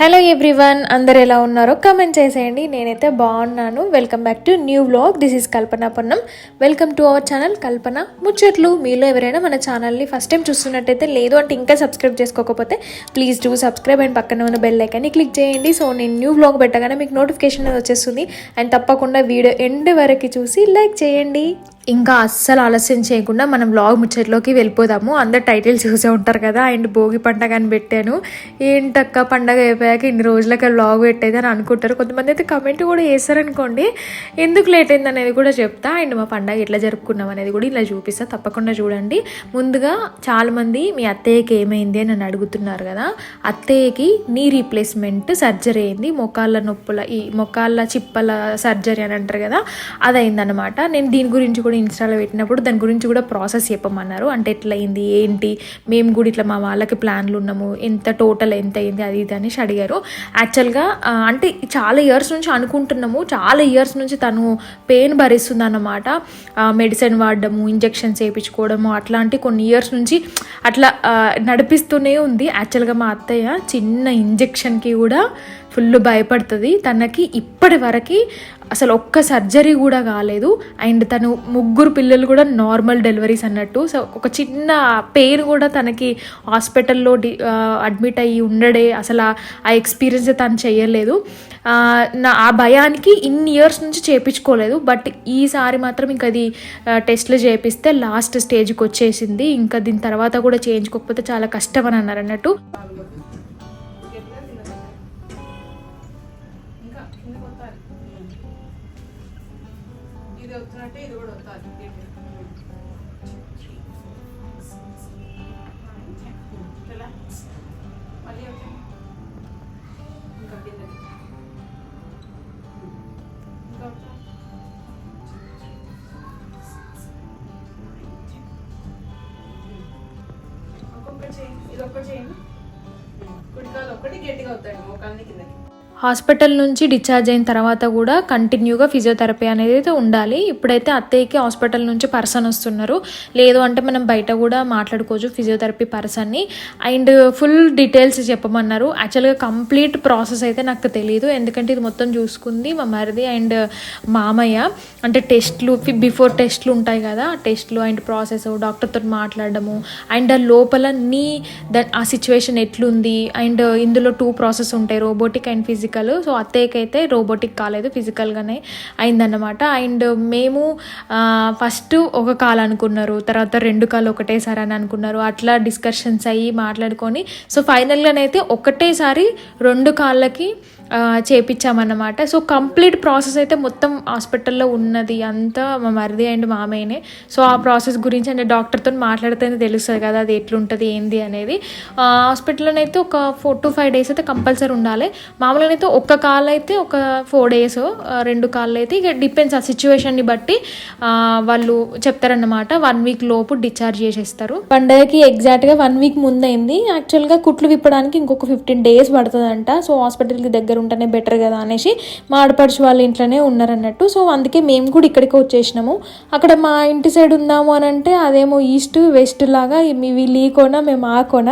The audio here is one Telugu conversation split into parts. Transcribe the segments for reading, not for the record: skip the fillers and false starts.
హలో ఎవ్రీవన్, అందరు ఎలా ఉన్నారో కామెంట్ చేసేయండి. నేనైతే బాగున్నాను. Welcome back to new vlog. This is Kalpana Ponnam. Welcome to our channel Kalpana ముచ్చట్లు. మీలో ఎవరైనా మన ఛానల్ని ఫస్ట్ టైం చూస్తున్నట్టయితే, లేదు అంటే ఇంకా సబ్స్క్రైబ్ చేసుకోకపోతే ప్లీజ్ డూ సబ్స్క్రైబ్ అండ్ పక్కన ఉన్న బెల్ ఐకాన్ని క్లిక్ చేయండి. సో నేను న్యూ వ్లాగ్ పెట్టగానే మీకు నోటిఫికేషన్ వచ్చేస్తుంది. అండ్ తప్పకుండా వీడియో ఎండ్ వరకు చూసి లైక్ చేయండి. ఇంకా అస్సలు ఆలస్యం చేయకుండా మనం వ్లాగ్ ముచ్చట్లోకి వెళ్ళిపోదాము. అందరు టైటిల్స్ చూసే ఉంటారు కదా. అండ్ భోగి పండగ అని పెట్టాను. ఏంటక్క పండగ అయిపోయాక ఇన్ని రోజులకి వ్లాగ్ పెట్టేది అని అనుకుంటారు. కొంతమంది అయితే కమెంట్ కూడా చేస్తారనుకోండి. ఎందుకు లేట్ అయింది అనేది కూడా చెప్తా. అండ్ మా పండగ ఎట్లా జరుపుకున్నాం అనేది కూడా ఇలా చూపిస్తా, తప్పకుండా చూడండి. ముందుగా చాలామంది మీ అత్తయ్యకి ఏమైంది అని నన్ను అడుగుతున్నారు కదా. అత్తయ్యకి నీ రీప్లేస్మెంట్ సర్జరీ అయింది. మోకాళ్ళ నొప్పుల ఈ మోకాళ్ళ చిప్పల సర్జరీ అని అంటారు కదా, అది అయిందనమాట. నేను దీని గురించి కూడా ఇన్స్టాలో పెట్టినప్పుడు దాని గురించి కూడా ప్రాసెస్ చెప్పమన్నారు. అంటే ఎట్లా అయింది ఏంటి, మేము కూడా ఇట్లా మా వాళ్ళకి ప్లాన్లు ఉన్నాము, ఎంత టోటల్ ఎంత అయింది అది ఇది అనేసి అడిగారు. యాక్చువల్గా అంటే చాలా ఇయర్స్ నుంచి అనుకుంటున్నాము. చాలా ఇయర్స్ నుంచి తను పెయిన్ భరిస్తుంది అన్నమాట. మెడిసిన్ వాడడము, ఇంజెక్షన్స్ వేయించుకోవడము, అట్లాంటి కొన్ని ఇయర్స్ నుంచి అట్లా నడిపిస్తూనే ఉంది. యాక్చువల్గా మా అత్తయ్య చిన్న ఇంజెక్షన్కి కూడా ఫుల్ భయపడుతుంది. తనకి ఇప్పటి వరకు అసలు ఒక్క సర్జరీ కూడా కాలేదు. అండ్ తను 3 పిల్లలు కూడా నార్మల్ డెలివరీస్ అన్నట్టు. సో ఒక చిన్న పెయిన్ కూడా తనకి హాస్పిటల్లో అడ్మిట్ అయ్యి ఉండడే అసలు ఆ ఎక్స్పీరియన్స్ తను చేయలేదు. ఆ భయానికి ఇన్ని ఇయర్స్ నుంచి చేయించుకోలేదు. బట్ ఈసారి మాత్రం ఇంకా అది టెస్ట్లు చేపిస్తే లాస్ట్ స్టేజ్కి వచ్చేసింది. ఇంకా దీని తర్వాత కూడా చేయించుకోకపోతే చాలా కష్టం అని అన్నారు అన్నట్టు. ఇది కూడా వస్తుంది. మళ్ళీ ఇంకా కింద ఒక్కొక్క చేయండి. ఇది ఒక్క చేయండి. కుడికాలు ఒక్కటి గట్టిగా అవుతాయి, మోకాల్ని కిందకి. హాస్పిటల్ నుంచి డిశ్చార్జ్ అయిన తర్వాత కూడా కంటిన్యూగా ఫిజియోథెరపీ అనేది అయితే ఉండాలి. ఇప్పుడైతే అత్తయ్యకి హాస్పిటల్ నుంచి పర్సన్ వస్తున్నారు. లేదు అంటే మనం బయట కూడా మాట్లాడుకోవచ్చు ఫిజియోథెరపీ పర్సన్ని. అండ్ ఫుల్ డీటెయిల్స్ చెప్పమన్నారు. యాక్చువల్గా కంప్లీట్ ప్రాసెస్ అయితే నాకు తెలియదు, ఎందుకంటే ఇది మొత్తం చూసుకుంది మా మరిది అండ్ మామయ్య. అంటే టెస్ట్లు, బిఫోర్ టెస్ట్లు ఉంటాయి కదా, ఆ టెస్ట్లు అండ్ ప్రాసెస్, డాక్టర్తో మాట్లాడడము, అండ్ లోపల ఆ సిచ్యువేషన్ ఎట్లుంది. అండ్ ఇందులో 2 ప్రాసెస్ ఉంటాయి, రోబోటిక్ అండ్ ఫిజికల్. సో అత్తయ్యకైతే రోబోటిక్ కాలేదు, ఫిజికల్గానే అయిందన్నమాట. అండ్ మేము ఫస్ట్ ఒక కాలు అనుకున్నారు, తర్వాత 2 కాళ్ళు ఒకటేసారి అని అనుకున్నారు. అట్లా డిస్కషన్స్ అయ్యి మాట్లాడుకొని సో ఫైనల్గానైతే ఒకటేసారి 2 కాళ్ళకి చేపించామన్నమాట. సో కంప్లీట్ ప్రాసెస్ అయితే మొత్తం హాస్పిటల్లో ఉన్నది అంతా మా మరిది అండ్ మామయ్యనే. సో ఆ ప్రాసెస్ గురించి అంటే డాక్టర్తో మాట్లాడితేనే తెలుస్తుంది కదా అది ఎట్లుంటుంది ఏంది అనేది. హాస్పిటల్లోనైతే ఒక 4 to 5 days అయితే కంపల్సరీ ఉండాలి. మామూలుగా అయితే ఒక్క కాళ్ళు అయితే ఒక 4 days, 2 కాళ్ళు అయితే ఇక డిపెండ్స్ ఆ సిచ్యువేషన్ని బట్టి వాళ్ళు చెప్తారన్నమాట. 1 week లోపు డిశ్చార్జ్ చేసేస్తారు. పండగకి ఎగ్జాక్ట్గా 1 week ముందైంది. యాక్చువల్గా కుట్లు విప్పడానికి ఇంకొక 15 days పడుతుందంట. సో హాస్పిటల్కి దగ్గర ఉంటేనే బెటర్ కదా అనేసి మా ఆడపడుచు వాళ్ళ ఇంట్లోనే ఉన్నారన్నట్టు. సో అందుకే మేము కూడా ఇక్కడికి వచ్చేసినాము. అక్కడ మా ఇంటి సైడ్ ఉందాము అని అంటే అదేమో ఈస్ట్ వెస్ట్ లాగా, వీళ్ళు ఈ కోన మేము ఆ కోన.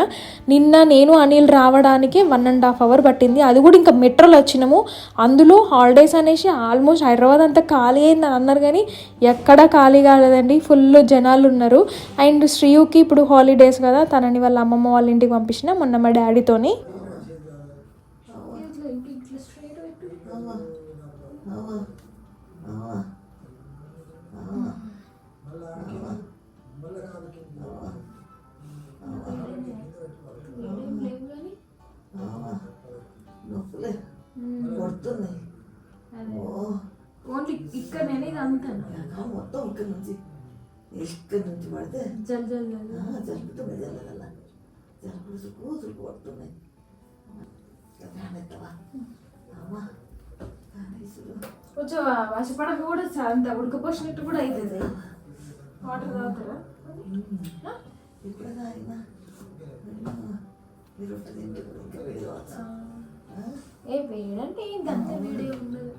నిన్న నేను అనిల్ రావడానికి 1.5 hour పట్టింది. అది కూడా ఇంకా మెట్రోలో వచ్చినాము. అందులో హాలిడేస్ అనేసి ఆల్మోస్ట్ హైదరాబాద్ అంతా ఖాళీ అయింది అని అన్నారు, కానీ ఎక్కడా ఖాళీ కాలేదండి, ఫుల్ జనాలు ఉన్నారు. అండ్ శ్రీయుకి ఇప్పుడు హాలిడేస్ కదా, తనని వాళ్ళ అమ్మమ్మ వాళ్ళ ఇంటికి పంపించిన మొన్న మా డాడీతోని. ఓన్లీ ఇక్కడ నేను ఇది అంతా మొత్తం ఇక్కడ నుంచి పడితే జలుపుతుంది, జలుపుడు కూతురు పడుతున్నాయి. కొంచెం వశపడక కూడా అంత ఉడకపోసినట్టు కూడా అవుతుంది. వాటర్ తాగుతారా? ఇప్పుడు తాగినా మీరు ఇంకా వేడి ఏ వేడంటే ఇంకంత వీడియో ఉండదు.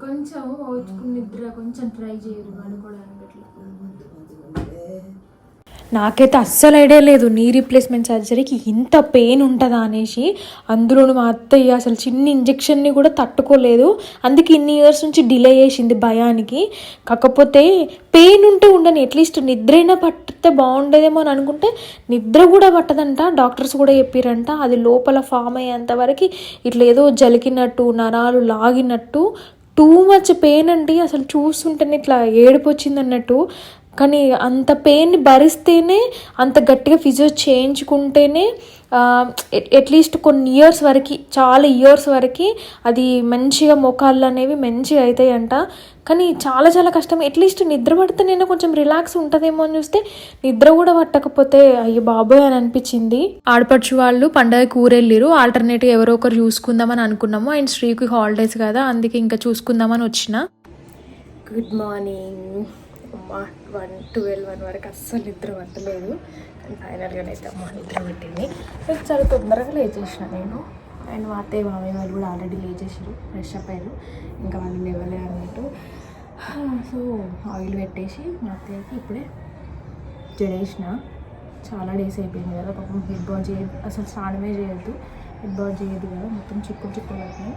కొంచెం ఓచుకుని నిద్ర కొంచెం ట్రై చేయరు పడుకోవడానికి. అట్లా నాకైతే అస్సలు ఐడియా లేదు నీ రీప్లేస్మెంట్ సర్జరీకి ఇంత పెయిన్ ఉంటుందా అనేసి. అందులోను మా అత్తయ్య అసలు చిన్న ఇంజెక్షన్ని కూడా తట్టుకోలేదు, అందుకే ఇన్ని ఇయర్స్ నుంచి డిలే చేసింది భయానికి. కాకపోతే పెయిన్ ఉంటే ఉండని, అట్లీస్ట్ నిద్రైనా పట్టితే బాగుండేదేమో అని అనుకుంటే నిద్ర కూడా పట్టదంట. డాక్టర్స్ కూడా చెప్పారంట అది లోపల ఫామ్ అయ్యేంత వరకు ఇట్లా ఏదో జలికినట్టు నరాలు లాగినట్టు టూ మచ్ పెయిన్ అండి. అసలు చూస్తుంటేనే ఇట్లా ఏడుపు వచ్చింది అన్నట్టు. కానీ అంత పెయిన్ని భరిస్తేనే, అంత గట్టిగా ఫిజియో చేయించుకుంటేనే అట్లీస్ట్ కొన్ని ఇయర్స్ వరకు, చాలా ఇయర్స్ వరకు అది మంచిగా మోకాళ్ళు అనేవి మంచిగా అవుతాయంట. కానీ చాలా చాలా కష్టం. అట్లీస్ట్ నిద్ర పడితే నేను కొంచెం రిలాక్స్ ఉంటుందేమో అని చూస్తే నిద్ర కూడా పట్టకపోతే అయ్యో బాబోయ్ అని అనిపించింది. ఆడపడుచు వాళ్ళు పండగకి ఊరెళ్ళిరు, ఆల్టర్నేటివ్ ఎవరో ఒకరు చూసుకుందామని అనుకున్నాము. అండ్ శ్రీకి హాలిడేస్ కదా, అందుకే ఇంకా చూసుకుందామని వచ్చిన. Good morning. 12 వరకు అస్సలు నిద్ర పట్టలేదు, కానీ ఫైనల్గా అయితే అమ్మ నిద్ర పెట్టింది. చాలా తొందరగా లేచేసిన నేను. అండ్ మా అత్తయ్య మామయ్య వాళ్ళు కూడా ఆల్రెడీ లేచేసారు, ఫ్రెష్ అప్ అయ్యారు, ఇంకా వాళ్ళు లేవలే అన్నట్టు. సో ఆయిల్ పెట్టేసి మా అత్తయ్యకి ఇప్పుడే జడేసిన. చాలా డేస్ అయిపోయింది కదా పాపం, హెడ్ బాత్ చేయదు, అసలు స్నానమే చేయొద్దు, హెడ్ బాత్ చేయదు కదా, మొత్తం చిక్కులు చిక్కులు అవుతున్నాయి.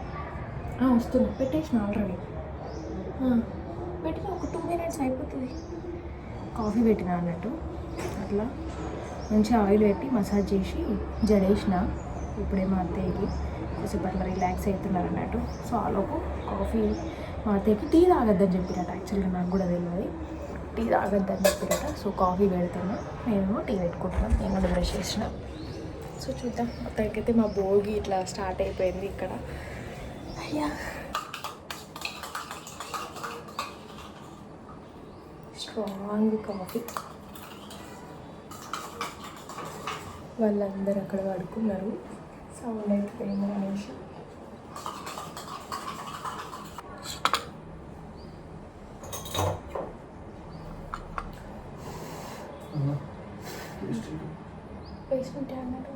వస్తున్నా, పెట్టేసిన ఆల్రెడీ, పెట్టిన ఒక 2 minutes అయిపోతుంది. కాఫీ పెట్టిన అన్నట్టు, అట్లా మంచిగా ఆయిల్ పెట్టి మసాజ్ చేసి జడేసిన. ఇప్పుడే మా అత్తయ్యకి కొంచెంసేపు అట్లా రిలాక్స్ అవుతున్నారు అన్నట్టు. సో ఆలోపు కాఫీ, మా అత్తయ్యకి టీ తాగొద్దని చెప్పినట్టు, యాక్చువల్గా నాకు కూడా తెలియదు, టీ తాగొద్దని చెప్పినట్ట. సో కాఫీ పెడుతున్నా, నేను టీ పెట్టుకుంటున్నాను, నేను కూడా బ్రష్ చేసిన. సో చూద్దాం. అత్తయ్యకి అయితే మా భోగి ఇట్లా స్టార్ట్ అయిపోయింది ఇక్కడ. అయ్యా స్ట్రాంగ్ కాఫీ. వాళ్ళందరూ అక్కడ పడుకున్నారు, సౌండ్ అయిపోయింది అనేసి. బేస్మెంట్ అన్నట్టు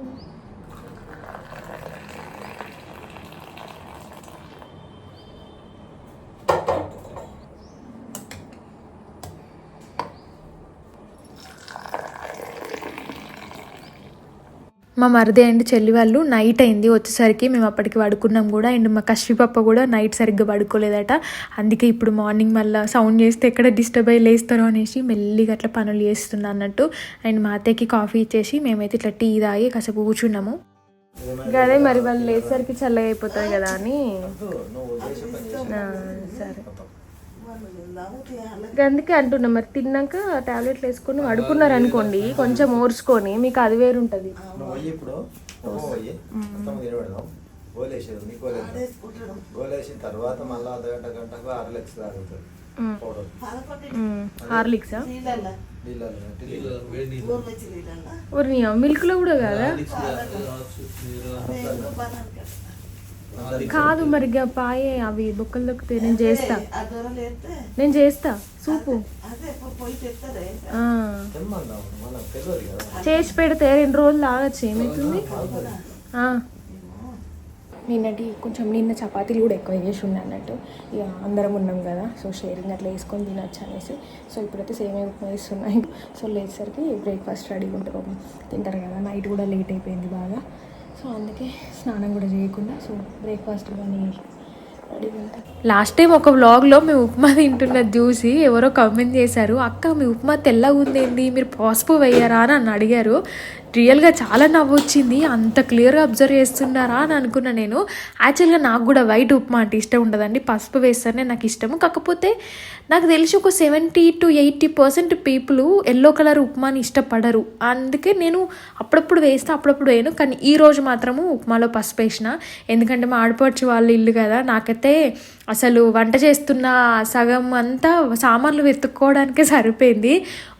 మా మరిది అండ్ చెల్లి వాళ్ళు నైట్ అయింది వచ్చేసరికి, మేము అప్పటికి పడుకున్నాం కూడా. అండ్ మా కశ్వి పప్ప కూడా నైట్ సరిగ్గా పడుకోలేదట, అందుకే ఇప్పుడు మార్నింగ్ మళ్ళీ సౌండ్ చేస్తే ఎక్కడ డిస్టర్బ్ అయ్యి లేస్తారో అనేసి మెల్లిగా అట్లా పనులు చేస్తున్నా అన్నట్టు. అండ్ మా అత్తయ్యకి కాఫీ ఇచ్చేసి మేమైతే ఇట్లా టీ తాగి కాసేపు కూర్చున్నాము. అదే మరి వాళ్ళు లేసరికి చల్లగా అయిపోతుంది కదా అని. సరే, అందుకే అంటున్నా, మరి తిన్నాక టాబ్లెట్లు వేసుకొని పడుకున్నారు అనుకోండి, కొంచెం ఓర్చుకొని మీకు అది వేరు ఉంటుంది. హార్లిక్సా? మిల్క్ లో కూడా కదా? కాదు మరి పాయే అవి బొక్కలు దొక్కితే నేను చేస్తా సూపు చేసి పెడితే 2 రోజులు తాగచ్చు, ఏమవుతుంది. నిన్న చపాతీలు కూడా ఎక్కువ వేసి ఉండే అన్నట్టు, ఇక అందరం ఉన్నాం కదా, సో షేరింగ్ అట్లా వేసుకొని తినచ్చు అనేసి. సో ఇప్పుడైతే సేమ్ ఉప్మా వేస్తున్నాయి. సో లేచేసరికి బ్రేక్ఫాస్ట్ రెడీగా ఉంటుంది, తింటారు కదా. నైట్ కూడా లేట్ అయిపోయింది బాగా, సో అందుకే స్నానం కూడా చేయకుండా సో బ్రేక్ఫాస్ట్ కానీ రెడీగా ఉంటాయి. లాస్ట్ టైం ఒక వ్లాగ్లో మేము ఉప్మా తింటున్నది చూసి ఎవరో కామెంట్ చేశారు, అక్క మీ ఉప్మా తెల్లగా ఉందేంది, మీరు పసుపు వేయరా అని అడిగారు. రియల్గా చాలా నవ్వు వచ్చింది, అంత క్లియర్గా అబ్జర్వ్ చేస్తున్నారా అని అనుకున్నా నేను. యాక్చువల్గా నాకు కూడా వైట్ ఉప్మా అంటే ఇష్టం ఉండదండి, పసుపు వేస్తేనే నాకు ఇష్టము. కాకపోతే నాకు తెలిసి ఒక 70 to 80% పీపుల్ ఎల్లో కలర్ ఉప్మాని ఇష్టపడరు, అందుకే నేను అప్పుడప్పుడు వేస్తా అప్పుడప్పుడు వేయను. కానీ ఈరోజు మాత్రము ఉప్మాలో పసుపు వేసిన, ఎందుకంటే మా ఆడపడుచు వాళ్ళ ఇల్లు కదా. నాకైతే అసలు వంట చేస్తున్న సగం అంతా సామాన్లు వెతుక్కోవడానికే సరిపోయింది.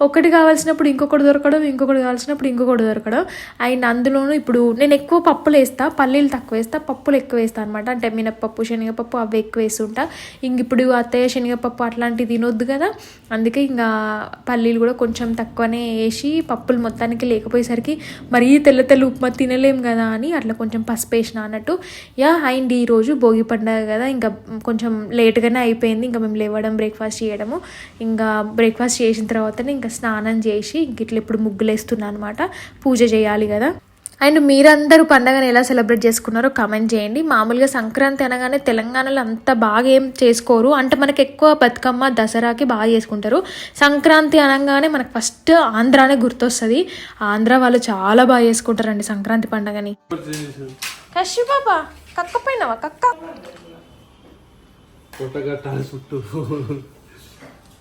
ఒకటి కావాల్సినప్పుడు ఇంకొకటి దొరకడం, ఇంకొకటి కావాల్సినప్పుడు ఇంకొకటి దొరకడం. అండ్ అందులోనూ ఇప్పుడు నేను ఎక్కువ పప్పులు వేస్తా, పల్లీలు తక్కువ వేస్తా, పప్పులు ఎక్కువ వేస్తా అనమాట. అంటే మినప్పప్పు, శనగపప్పు అవి ఎక్కువ వేస్తుంటా. ఇంక ఇప్పుడు అత్తయ్య శనగపప్పు అట్లాంటివి తినొద్దు కదా, అందుకే ఇంకా పల్లీలు కూడా కొంచెం తక్కువనే వేసి, పప్పులు మొత్తానికి లేకపోయేసరికి మరీ తెల్ల ఉప్మా తినలేం కదా అని అట్లా కొంచెం పసుపు వేసిన అన్నట్టు. అండ్ ఈరోజు భోగి పండుగ కదా, ఇంకా కొంచెం కొంచెం లేట్గానే అయిపోయింది. ఇంకా మేము లేవడం, బ్రేక్ఫాస్ట్ చేయడము, ఇంకా బ్రేక్ఫాస్ట్ చేసిన తర్వాతనే ఇంకా స్నానం చేసి ఇంక ఇట్లా ఇప్పుడు ముగ్గులు వేస్తున్నాను అనమాట. పూజ చేయాలి కదా. అండ్ మీరందరూ పండగను ఎలా సెలబ్రేట్ చేసుకున్నారో కామెంట్ చేయండి. మామూలుగా సంక్రాంతి అనగానే తెలంగాణలో అంత బాగా ఏం చేసుకోరు, అంటే మనకి ఎక్కువ బతుకమ్మ, దసరాకి బాగా చేసుకుంటారు. సంక్రాంతి అనగానే మనకు ఫస్ట్ ఆంధ్రానే గుర్తొస్తుంది. ఆంధ్ర వాళ్ళు చాలా బాగా చేసుకుంటారండి సంక్రాంతి పండగని. కష్టి పాప కక్క పోయినావా కక్క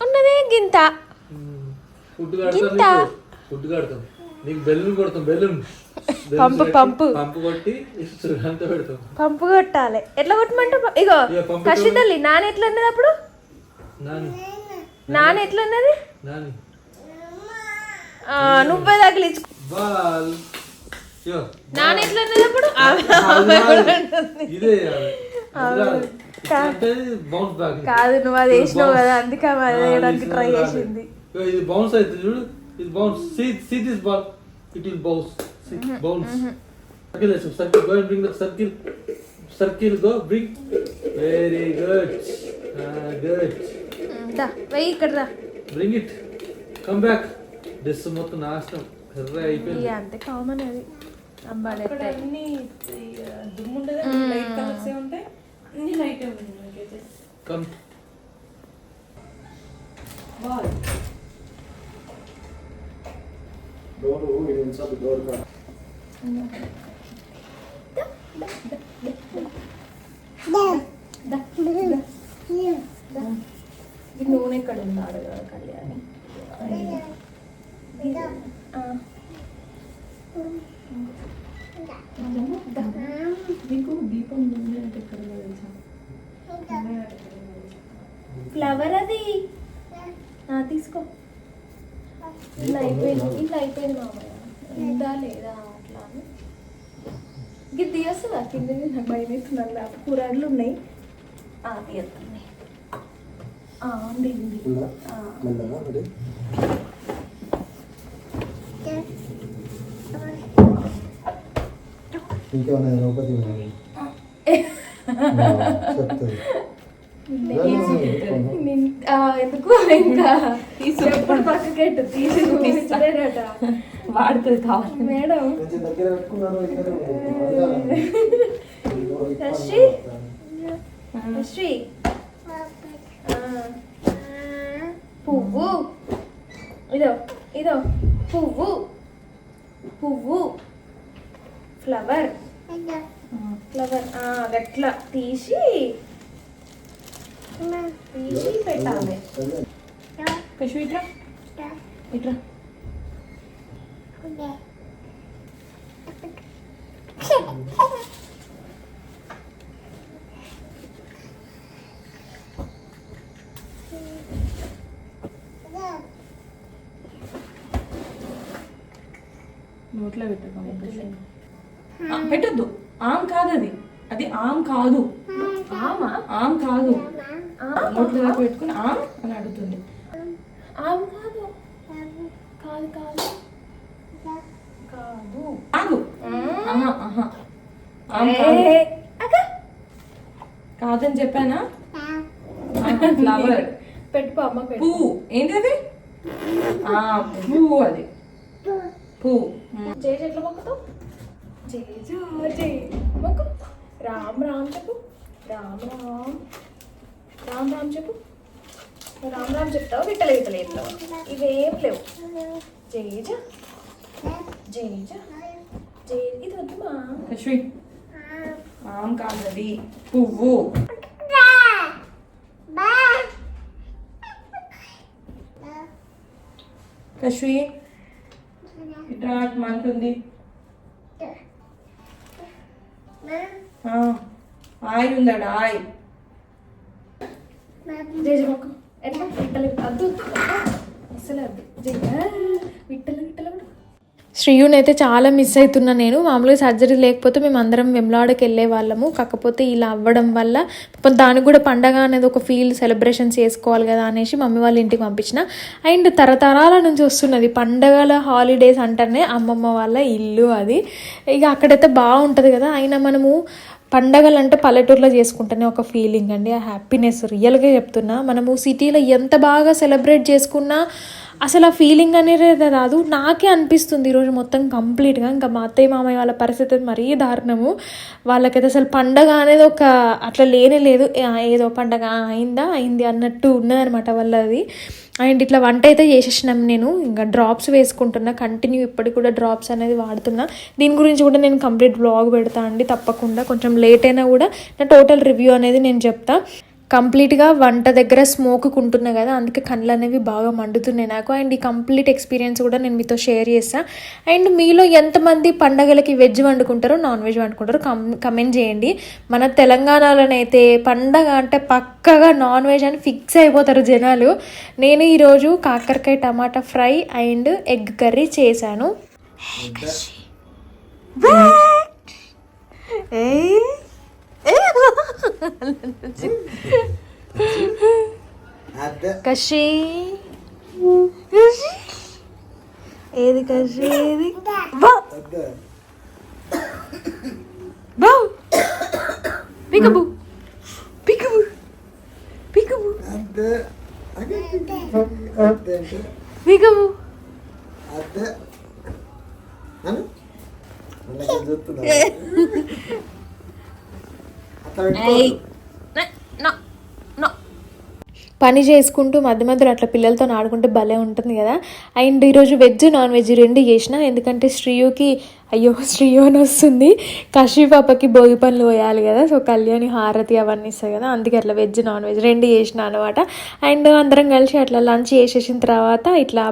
ఉన్నదే గింత గింత నీకు బెలూన్ కొడతాం, బెలూన్ పంపు పంపు పంపు కొట్టి అంత పెడతాం. పంపు కొట్టాలి. ఎట్లా కొట్టమంటే ఇగో కష్టి తల్లి నాన్న ఎట్లా అన్నది అప్పుడు, నాన్న ఎట్లా అన్నది, నువ్వే తగిలించు. నాన్న ఎట్లా అన్నది అప్పుడు కాదు, నువ్వు అది వేసినావు కదా అందుకే అది వేయడానికి ట్రై చేసింది. ఇది బౌన్స్ అయితే చూడు, ఇది bounce. See this ball, it will bounce. See, bounce. Circle, go and bring the circle. Circle, go, bring. Very good. Good. వెయ్యి ఇక్కడ రా. Bring it. Come back. This మొత్తం నాశనం కర్ర అయిపోయింది. అంతే కామన్ అది. అక్కడ అన్ని దుమ్ము ఉండదు, లైట్ కలర్స్ ఉంటాయి, అన్ని లైట్ ఉంటుంది నాకైతే. Come. బాల్ నూనె ఎక్కడ ఉన్నాడు కదా కళ్యాణి. మీకు దీపం ముందే అంటే ఎక్కడ తెలుసా? ఫ్లవర్ అది తీసుకో. ఇట్లా అయిపోయింది మామయ్య, ఉందా లేదా అట్లా అని. ఇది తీయొస్తుందా కింద? నాకు భయం అవుతుంది. కూరళ్ళు ఉన్నాయి తీయొస్తున్నాయి. ఉంది ఎందుకు ఇంకా తీసుకుని పక్కకెట్టు తీసుకుంటారట వాడుతుంది కావాలి మేడం. శ్రీ పువ్వు, ఇదో ఇదో పువ్వు, పువ్వు ఫ్లవర్, ఫ్లవర్ అట్లా తీసి పెట్టాలి. కషు ఇట్రా ఇట్రా. నోట్లో పెట్టద్దు. ఆమ్ కాదు అది, అది ఆమ్ కాదు. ఆమ్ కాదు, నోట్లో దాకా పెట్టుకుని ఆమ్ అని అడుగుతుంది. ఆమ్ కాదు కాదు కాదు కాదు కాదు ఆమ్ కాదని చెప్పానా? ఫ్లవర్ పెట్టుకో అమ్మ. పువ్వు ఏంటది? పువ్వు, అది పువ్వు. జై చెట్ల మొక్కతో జై మొక్క. రామ్ రామ్ చెప్పు, రామ్ రామ్ రామ్ రామ్ చెప్పు. రామ్ రామ్ చెప్తావు, విట్టలే విట్టలే చెప్తావు, ఇవేం లేవు. జై జై జై జై. ఇది వద్దుమా అశ్వి, ఆమ్ కాదది పువ్వు. కశ్వి ఇట్లా మంటుంది. ఆయి ఉందాడు, ఆయి. జై జై మొక్క ఎట్లా విట్టలే వద్దు అసలు వద్దు. జై విట్టలే విట్టలే. శ్రీయుని అయితే చాలా మిస్ అవుతున్నా నేను. మామూలుగా సర్జరీ లేకపోతే మేము అందరం వెమ్లాడకి వెళ్ళే వాళ్ళము. కాకపోతే ఇలా అవ్వడం వల్ల దానికి కూడా పండగ అనేది ఒక ఫీల్, సెలబ్రేషన్స్ చేసుకోవాలి కదా అనేసి మమ్మీ వాళ్ళ ఇంటికి పంపించిన. అండ్ తరతరాల నుంచి వస్తున్నది పండగల హాలిడేస్ అంటేనే అమ్మమ్మ వాళ్ళ ఇల్లు అది. ఇక అక్కడైతే బాగుంటుంది కదా. అయినా మనము పండగలు అంటే పల్లెటూరులో చేసుకుంటేనే ఒక ఫీలింగ్ అండి, ఆ హ్యాపీనెస్ రియల్గా చెప్తున్నా. మనము సిటీలో ఎంత బాగా సెలబ్రేట్ చేసుకున్నా అసలు ఆ ఫీలింగ్ అనేది రాదు. నాకే అనిపిస్తుంది ఈరోజు మొత్తం కంప్లీట్గా. ఇంకా మా అత్తయ్య మామయ్య వాళ్ళ పరిస్థితి మరీ దారుణము. వాళ్ళకైతే అసలు పండగ అనేది ఒక అట్లా లేనే లేదు. ఏదో పండగ అయింది అన్నట్టు ఉన్నదనమాట వాళ్ళది. అండ్ ఇట్లా వంట అయితే చేసేసినాం. నేను ఇంకా డ్రాప్స్ వేసుకుంటున్నా కంటిన్యూ, ఇప్పటికి కూడా డ్రాప్స్ అనేది వాడుతున్నా. దీని గురించి కూడా నేను కంప్లీట్ బ్లాగ్ పెడతా అండి తప్పకుండా. కొంచెం లేట్ అయినా కూడా నా టోటల్ రివ్యూ అనేది నేను చెప్తా. కంప్లీట్గా వంట దగ్గర స్మోక్ ఉంటున్నా కదా, అందుకే కళ్ళు అనేవి బాగా మండుతున్నాయి నాకు. అండ్ ఈ కంప్లీట్ ఎక్స్పీరియన్స్ కూడా నేను మీతో షేర్ చేస్తాను. అండ్ మీలో ఎంతమంది పండగలకి వెజ్ వండుకుంటారో నాన్ వెజ్ వండుకుంటారో కమెంట్ చేయండి. మన తెలంగాణలోనైతే పండగ అంటే పక్కగా నాన్ వెజ్ అని ఫిక్స్ అయిపోతారు జనాలు. నేను ఈరోజు కాకరకాయ tomato fry and egg curry చేశాను. కషి ఏది కషి ఏది పికబు పికబు పికబు పికబు పని చేసుకుంటూ మధ్య మధ్యలో అట్లా పిల్లలతో ఆడుకుంటే భలే ఉంటుంది కదా. అండ్ ఈరోజు వెజ్ నాన్ వెజ్ రెండు చేసిన, ఎందుకంటే శ్రీయుకి శ్రీయు అని వస్తుంది, కషి పాపకి భోగి పనులు పోయాలి కదా, సో కళ్యాణి హారతి అవన్నీ ఇస్తాయి కదా, అందుకే అట్లా వెజ్ నాన్ వెజ్ రెండు చేసిన అనమాట. అండ్ అందరం కలిసి అట్లా లంచ్ చేసేసిన తర్వాత ఇట్లా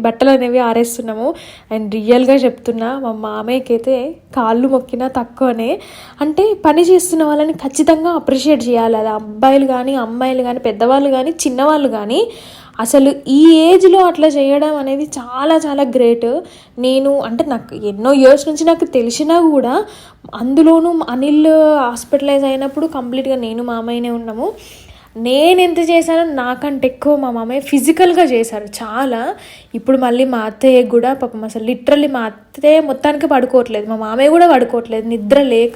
బట్టలు అనేవి ఆరేస్తున్నాము. అండ్ రియల్గా చెప్తున్నా, మా మామయ్యకి అయితే కాళ్ళు మొక్కినా తక్కువనే. అంటే పని చేస్తున్న వాళ్ళని ఖచ్చితంగా అప్రిషియేట్ చేయాలి. అది అబ్బాయిలు కానీ అమ్మాయిలు కానీ పెద్దవాళ్ళు కానీ చిన్నవాళ్ళు కానీ అసలు ఈ ఏజ్లో అట్లా చేయడం అనేది చాలా చాలా గ్రేట్. నేను అంటే నాకు ఎన్నో ఇయర్స్ నుంచి నాకు తెలిసినా కూడా, అందులోనూ అనిల్ హాస్పిటలైజ్ అయినప్పుడు కంప్లీట్గా నేను మామయ్యనే ఉన్నాము. నేను ఎంత చేశానో నాకంటే ఎక్కువ మా మామయ్య ఫిజికల్గా చేశారు చాలా. ఇప్పుడు మళ్ళీ మా అత్తయ్య కూడా పాపం అసలు లిటరల్లీ మా అత్తయ్య మొత్తానికి పడుకోవట్లేదు, మా మామయ్య కూడా పడుకోవట్లేదు నిద్ర లేక.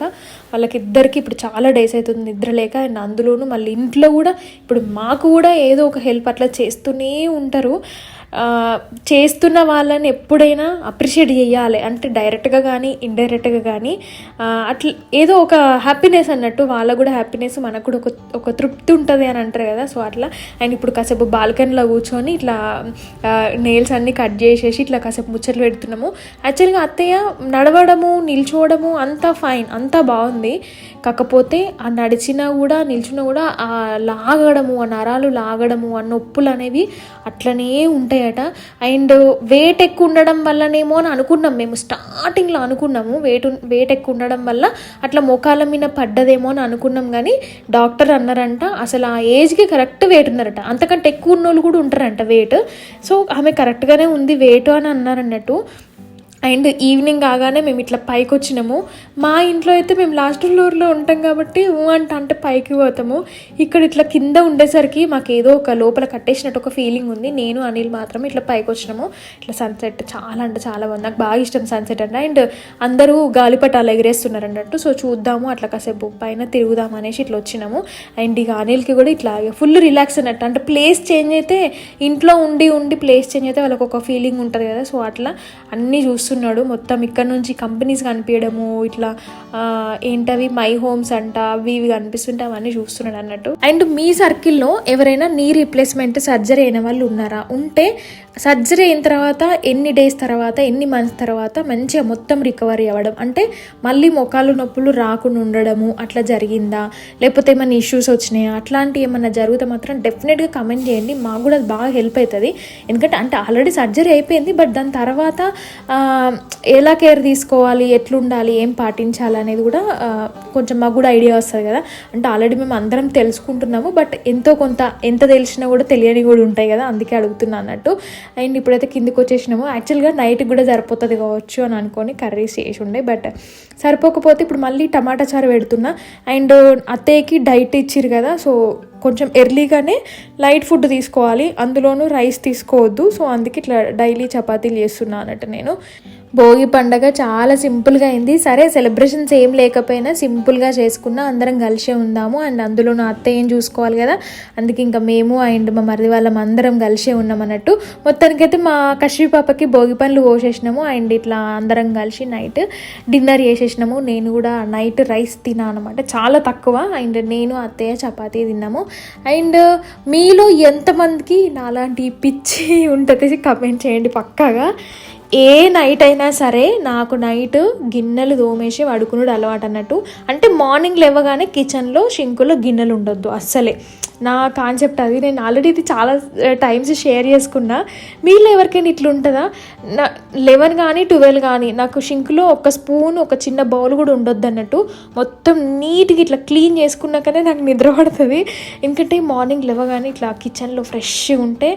వాళ్ళకిద్దరికి ఇప్పుడు చాలా డేస్ అవుతుంది నిద్ర లేక. అండ్ అందులోనూ మళ్ళీ ఇంట్లో కూడా ఇప్పుడు మాకు కూడా ఏదో ఒక హెల్ప్ అట్లా చేస్తూనే ఉంటారు. చేస్తున్న వాళ్ళని ఎప్పుడైనా అప్రిషియేట్ చేయాలి, అంటే డైరెక్ట్గా కానీ ఇండైరెక్ట్గా కానీ అట్లా ఏదో ఒక హ్యాపీనెస్ అన్నట్టు. వాళ్ళకు కూడా హ్యాపీనెస్, మనకు కూడా ఒక తృప్తి ఉంటుంది అని అంటారు కదా, సో అట్లా. అండ్ ఇప్పుడు కాసేపు బాల్కనీలో కూర్చొని ఇట్లా నెయిల్స్ అన్నీ కట్ చేసేసి ఇట్లా కాసేపు ముచ్చట్లు పెడుతున్నాము. యాక్చువల్గా అత్తయ్య నడవడము నిల్చోవడము అంతా ఫైన్, అంతా బాగుంది. కాకపోతే ఆ నడిచినా కూడా నిల్చున్నా కూడా ఆ లాగడము, ఆ నరాలు లాగడము, ఆ నొప్పులు అనేవి అట్లనే ఉంటాయట. అండ్ వెయిట్ ఎక్కువ ఉండడం వల్లనేమో అని అనుకున్నాం మేము, స్టార్టింగ్లో అనుకున్నాము వెయిట్ ఎక్కువ ఉండడం వల్ల అట్లా మోకాళ్ళ మీద పడ్డదేమో అని అనుకున్నాం. కానీ డాక్టర్ అన్నారంట అసలు ఆ ఏజ్కి కరెక్ట్ వెయిట్ ఉన్నారట, అంతకంటే ఎక్కువ ఉన్న వాళ్ళు కూడా ఉంటారంట వెయిట్. సో ఆమె కరెక్ట్గానే ఉంది వెయిట్ అని అన్నారన్నట్టు. అండ్ ఈవినింగ్ కాగానే మేము ఇట్లా పైకి వచ్చినాము. మా ఇంట్లో అయితే మేము లాస్ట్ ఫ్లోర్లో ఉంటాం కాబట్టి అంటే పైకి పోతాము. ఇక్కడ ఇట్లా కింద ఉండేసరికి మాకు ఏదో ఒక లోపల కట్టేసినట్టు ఒక ఫీలింగ్ ఉంది. నేను అనిల్ మాత్రం ఇట్లా పైకి వచ్చినాము. ఇట్లా సన్సెట్ చాలా అంటే చాలా బాగుంది, నాకు బాగా ఇష్టం సన్సెట్ అంటే. అండ్ అందరూ గాలిపటాలు ఎగరేస్తున్నారు అన్నట్టు, సో చూద్దాము అట్లా కాసేపు పైన తిరుగుదాము అనేసి ఇట్లా వచ్చినాము. అండ్ ఇక అనిల్కి కూడా ఇట్లా ఫుల్ రిలాక్స్ అన్నట్టు, అంటే ప్లేస్ చేంజ్ అయితే ఇంట్లో ఉండి ప్లేస్ చేంజ్ అయితే వాళ్ళకి ఒక ఫీలింగ్ ఉంటుంది కదా, సో అట్లా అన్నీ చూస్తున్నాడు. మొత్తం ఇక్కడ నుంచి కంపెనీస్ కనిపించడము, ఇట్లా ఏంటవి మై హోమ్స్ అంట అవి ఇవి కనిపిస్తుంటే అవన్నీ చూస్తున్నాడు అన్నట్టు. అండ్ మీ సర్కిల్లో ఎవరైనా నీ రీప్లేస్మెంట్ సర్జరీ అయిన వాళ్ళు ఉన్నారా? ఉంటే సర్జరీ అయిన తర్వాత ఎన్ని డేస్ తర్వాత ఎన్ని మంత్స్ తర్వాత మంచిగా మొత్తం రికవరీ అవ్వడం, అంటే మళ్ళీ మొకాలు నొప్పులు రాకుండా ఉండడము అట్లా జరిగిందా, లేకపోతే ఏమైనా ఇష్యూస్ వచ్చినాయా, అట్లాంటివి ఏమన్నా జరిగితే మాత్రం డెఫినెట్గా కమెంట్ చేయండి. మాకు కూడా అది బాగా హెల్ప్ అవుతుంది. ఎందుకంటే అంటే ఆల్రెడీ సర్జరీ అయిపోయింది, బట్ దాని తర్వాత ఎలా కేర్ తీసుకోవాలి, ఎట్లుండాలి, ఏం పాటించాలి అనేది కూడా కొంచెం మాకు కూడా ఐడియా వస్తుంది కదా. అంటే ఆల్రెడీ మేము అందరం తెలుసుకుంటున్నాము, బట్ ఎంతో కొంత ఎంత తెలిసినా కూడా తెలియని కూడా ఉంటాయి కదా, అందుకే అడుగుతున్నా అన్నట్టు. అండ్ ఇప్పుడైతే కిందికి వచ్చేసినాము. యాక్చువల్గా నైట్కి కూడా సరిపోతుంది కావచ్చు అని అనుకొని కర్రీస్ చేసి ఉండే, బట్ సరిపోకపోతే ఇప్పుడు మళ్ళీ టమాటా చారు పెడుతున్నా. అండ్ అత్తయ్యకి డైట్ ఇచ్చిరు కదా, సో కొంచెం ఎర్లీగానే లైట్ ఫుడ్ తీసుకోవాలి, అందులోనూ రైస్ తీసుకోవద్దు. సో అందుకే ఇట్లా డైలీ చపాతీలు చేస్తున్నా అన్నట్టు నేను. భోగి పండగ చాలా సింపుల్గా అయింది. సరే సెలబ్రేషన్స్ ఏం లేకపోయినా సింపుల్గా చేసుకున్నా, అందరం కలిసే ఉందాము. అండ్ అందులో నా అత్తయ్యని చూసుకోవాలి కదా, అందుకే ఇంకా మేము అండ్ మా మరిది వాళ్ళం అందరం కలిసే ఉన్నాం అన్నట్టు. మొత్తానికైతే మా కశ్యప్ పాపకి భోగి పనులు పోసేసినాము అండ్ ఇట్లా అందరం కలిసి నైట్ డిన్నర్ చేసేసినాము. నేను కూడా నైట్ రైస్ తిన్నా అనమాట, చాలా తక్కువ. అండ్ నేను అత్తయ్య చపాతీ తిన్నాము. అండ్ మీలో ఎంతమందికి నాలాంటి పిచ్చి ఉంటుంది కమెంట్ చేయండి పక్కాగా. ఏ నైట్ అయినా సరే నాకు నైట్ గిన్నెలు తోమేసి పడుకునుడు అలవాటు అన్నట్టు. అంటే మార్నింగ్ లేవగానే కిచెన్లో షింకులో గిన్నెలు ఉండొద్దు అస్సలే, నా కాన్సెప్ట్ అది. నేను ఆల్రెడీ ఇది చాలా టైమ్స్ షేర్ చేసుకున్నా. మీలో ఎవరికైనా ఇట్లా ఉంటుందా? 11 కానీ 12 కానీ నాకు షింకులో ఒక స్పూన్ ఒక చిన్న బౌల్ కూడా ఉండొద్దు అన్నట్టు. మొత్తం నీట్గా ఇట్లా క్లీన్ చేసుకున్నాకనే నాకు నిద్ర పడుతుంది. ఎందుకంటే మార్నింగ్ లేవగానే ఇట్లా కిచెన్లో ఫ్రెష్గా ఉంటే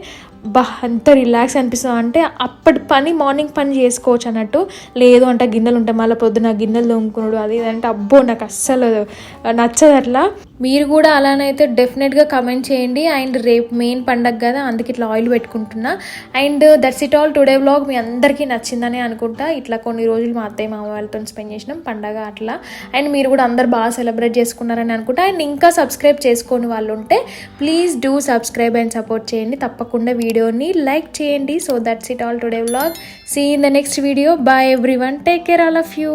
అంత రిలాక్స్ అనిపిస్తుంది. అంటే అప్పటి పని మార్నింగ్ పని చేసుకోవచ్చు అన్నట్టు. లేదు అంటే గిన్నెలు ఉంటాయి, మళ్ళీ పొద్దున గిన్నెలు తోముకున్నాడు అది అంటే అబ్బో నాకు అస్సలు నచ్చదు అట్లా. మీరు కూడా అలానైతే డెఫినెట్గా కమెంట్ చేయండి. అండ్ రేపు మెయిన్ పండగ కదా, అందుకే ఇట్లా ఆయిల్ పెట్టుకుంటున్నా. And that's it all today vlog. మీ అందరికీ నచ్చిందని అనుకుంటా. ఇట్లా కొన్ని రోజులు మా అత్తయ్య మామ వాళ్ళతో స్పెండ్ చేసినాం పండగ అట్లా. అండ్ మీరు కూడా అందరు బాగా సెలబ్రేట్ చేసుకున్నారని అనుకుంటా. అండ్ ఇంకా సబ్స్క్రైబ్ చేసుకొని వాళ్ళు ఉంటే please do subscribe and support చేయండి. తప్పకుండా వీడియోని లైక్ చేయండి. So that's it all today vlog. See in the next video. Bye everyone, take care all of you.